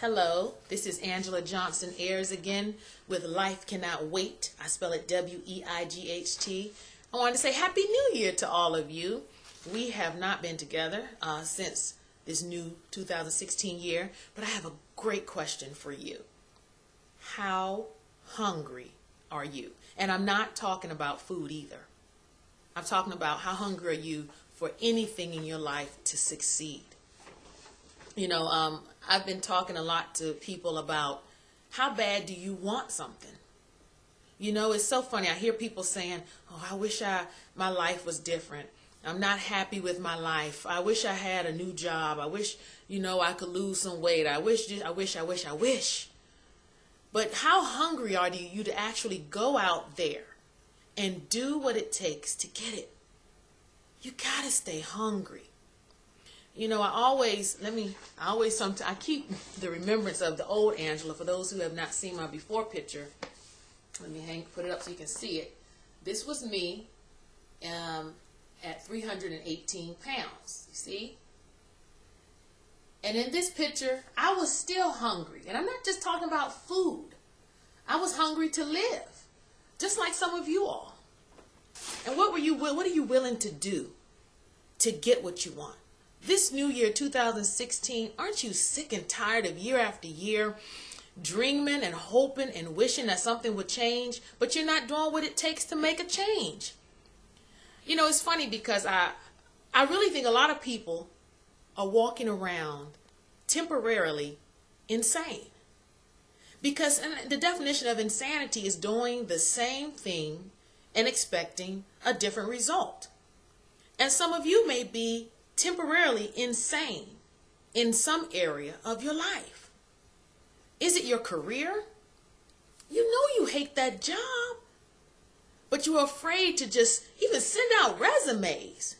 Hello, this is Angela Johnson Ayers again with Life Cannot Wait. I spell it W-E-I-G-H-T. I wanted to say Happy New Year to all of you. We have not been together since this new 2016 year, but I have a great question for you. How hungry are you? And I'm not talking about food either. I'm talking about how hungry are you for anything in your life to succeed. I've been talking a lot to people about how bad do you want something? It's so funny. I hear people saying, "Oh, I wish my life was different. I'm not happy with my life. I wish I had a new job. I wish, I could lose some weight. I wish. But how hungry are you to actually go out there and do what it takes to get it? You got to stay hungry. I keep the remembrance of the old Angela. For those who have not seen my before picture, put it up so you can see it. This was me at 318 pounds, you see? And in this picture, I was still hungry. And I'm not just talking about food. I was hungry to live, just like some of you all. And what are you willing to do to get what you want? This new year, 2016, aren't you sick and tired of year after year dreaming and hoping and wishing that something would change, but you're not doing what it takes to make a change? It's funny because I really think a lot of people are walking around temporarily insane. Because the definition of insanity is doing the same thing and expecting a different result. And some of you may be temporarily insane in some area of your life. Is it your career? You know you hate that job, but you're afraid to just even send out resumes.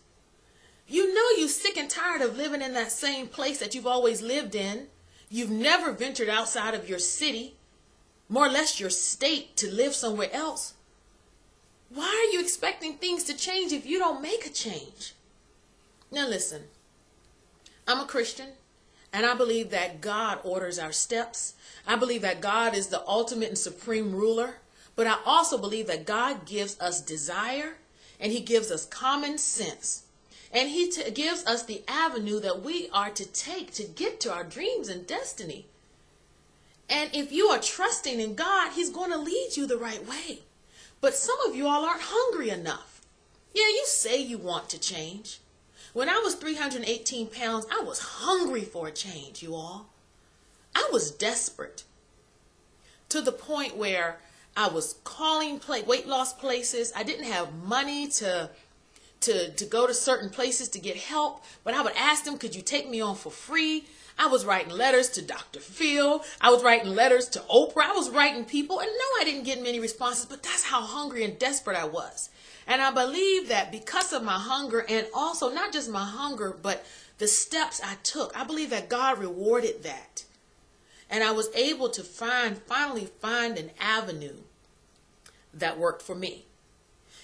You know you're sick and tired of living in that same place that you've always lived in. You've never ventured outside of your city, more or less your state, to live somewhere else. Why are you expecting things to change if you don't make a change? Now listen, I'm a Christian, and I believe that God orders our steps. I believe that God is the ultimate and supreme ruler, but I also believe that God gives us desire, and he gives us common sense, and he gives us the avenue that we are to take to get to our dreams and destiny. And if you are trusting in God, he's going to lead you the right way. But some of you all aren't hungry enough. Yeah, you say you want to change. When I was 318 pounds, I was hungry for a change, you all. I was desperate to the point where I was calling weight loss places. I didn't have money to go to certain places to get help, but I would ask them, could you take me on for free? I was writing letters to Dr. Phil. I was writing letters to Oprah. I was writing people, and no, I didn't get many responses, but that's how hungry and desperate I was. And I believe that because of my hunger, and also not just my hunger, but the steps I took, I believe that God rewarded that. And I was able to finally find an avenue that worked for me.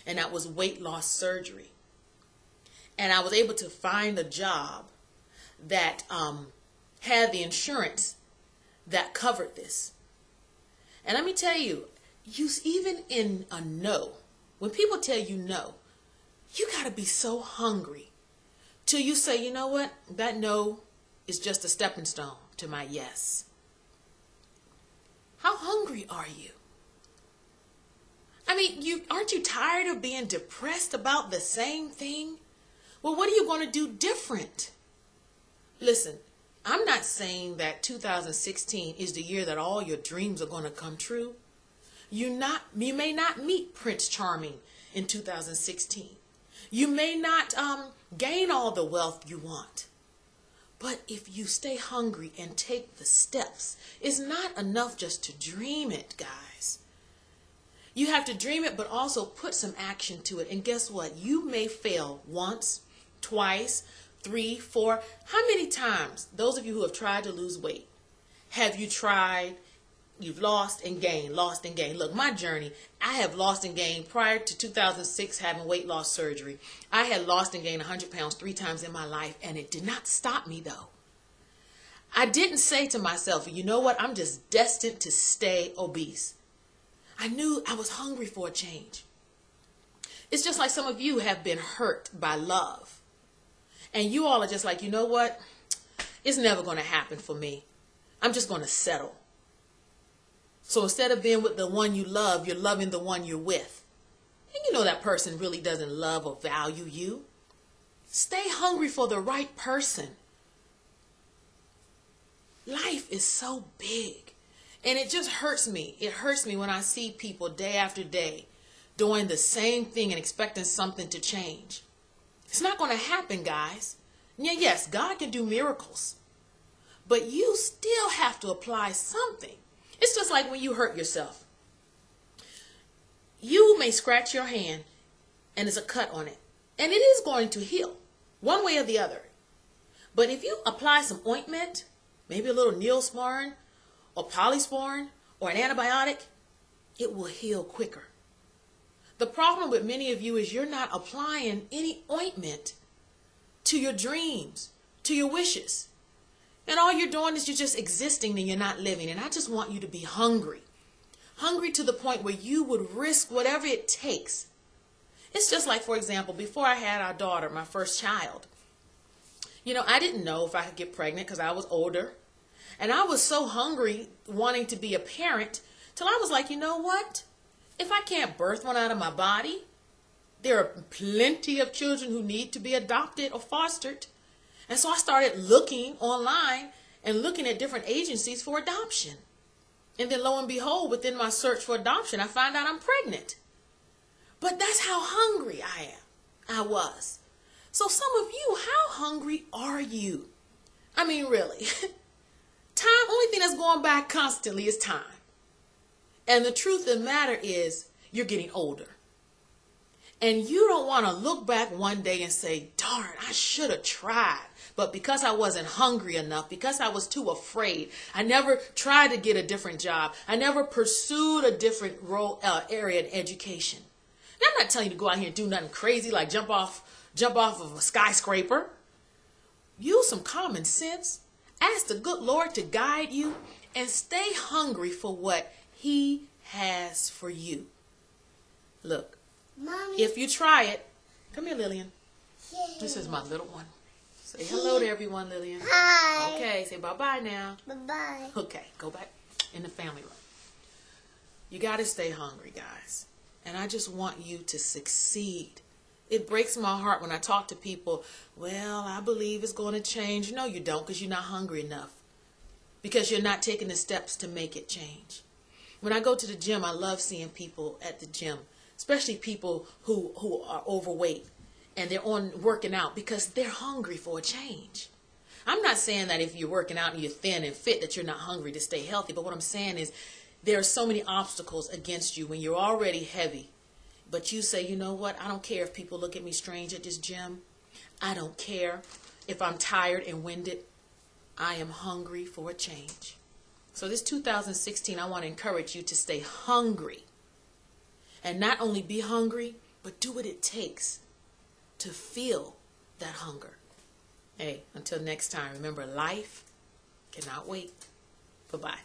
And that was weight loss surgery. And I was able to find a job that had the insurance that covered this. And let me tell you, even in a no, when people tell you no, you got to be so hungry till you say, you know what, that no is just a stepping stone to my yes. How hungry are you? Aren't you tired of being depressed about the same thing? Well, what are you going to do different? Listen, I'm not saying that 2016 is the year that all your dreams are going to come true. You may not meet Prince Charming in 2016. You may not gain all the wealth you want. But if you stay hungry and take the steps, it's not enough just to dream it, guys. You have to dream it, but also put some action to it. And guess what? You may fail once, twice, 3, 4. How many times, those of you who have tried to lose weight, have you tried? You've lost and gained, lost and gained. Look, my journey, I have lost and gained prior to 2006 having weight loss surgery. I had lost and gained 100 pounds 3 times in my life, and it did not stop me though. I didn't say to myself, you know what, I'm just destined to stay obese. I knew I was hungry for a change. It's just like some of you have been hurt by love. And you all are just like, you know what? It's never going to happen for me. I'm just going to settle. So instead of being with the one you love, you're loving the one you're with. And you know that person really doesn't love or value you. Stay hungry for the right person. Life is so big. And it just hurts me. It hurts me when I see people day after day doing the same thing and expecting something to change. It's not going to happen, guys. Yeah, yes, God can do miracles. But you still have to apply something. It's just like when you hurt yourself. You may scratch your hand and there's a cut on it. And it is going to heal one way or the other. But if you apply some ointment, maybe a little Neosporin or Polysporin or an antibiotic, it will heal quicker. The problem with many of you is you're not applying any ointment to your dreams, to your wishes. And all you're doing is you're just existing and you're not living. And I just want you to be hungry. Hungry to the point where you would risk whatever it takes. It's just like, for example, before I had our daughter, my first child. You know, I didn't know if I could get pregnant because I was older. And I was so hungry wanting to be a parent till I was like, you know what? If I can't birth one out of my body, there are plenty of children who need to be adopted or fostered. And so I started looking online and looking at different agencies for adoption. And then lo and behold, within my search for adoption, I find out I'm pregnant. But that's how hungry I was. So some of you, how hungry are you? I mean, really. Time, only thing that's going by constantly is time. And the truth of the matter is, you're getting older. And you don't want to look back one day and say, darn, I should have tried. But because I wasn't hungry enough, because I was too afraid, I never tried to get a different job. I never pursued a different area in education. Now, I'm not telling you to go out here and do nothing crazy like jump off of a skyscraper. Use some common sense. Ask the good Lord to guide you and stay hungry for what He has for you. Look, Mommy, if you try it, come here, Lillian. Yay. This is my little one. Say hello to everyone, Lillian. Hi. Okay, say bye-bye now. Bye-bye. Okay, go back in the family room. You got to stay hungry, guys. And I just want you to succeed. It breaks my heart when I talk to people, well, I believe it's going to change. No, you don't, because you're not hungry enough. Because you're not taking the steps to make it change. When I go to the gym, I love seeing people at the gym, especially people who are overweight and they're working out because they're hungry for a change. I'm not saying that if you're working out and you're thin and fit that you're not hungry to stay healthy, but what I'm saying is there are so many obstacles against you when you're already heavy. But you say, you know what, I don't care if people look at me strange at this gym. I don't care if I'm tired and winded. I am hungry for a change. So this 2016, I want to encourage you to stay hungry. And not only be hungry, but do what it takes to feel that hunger. Hey, until next time, remember, life cannot wait. Bye-bye.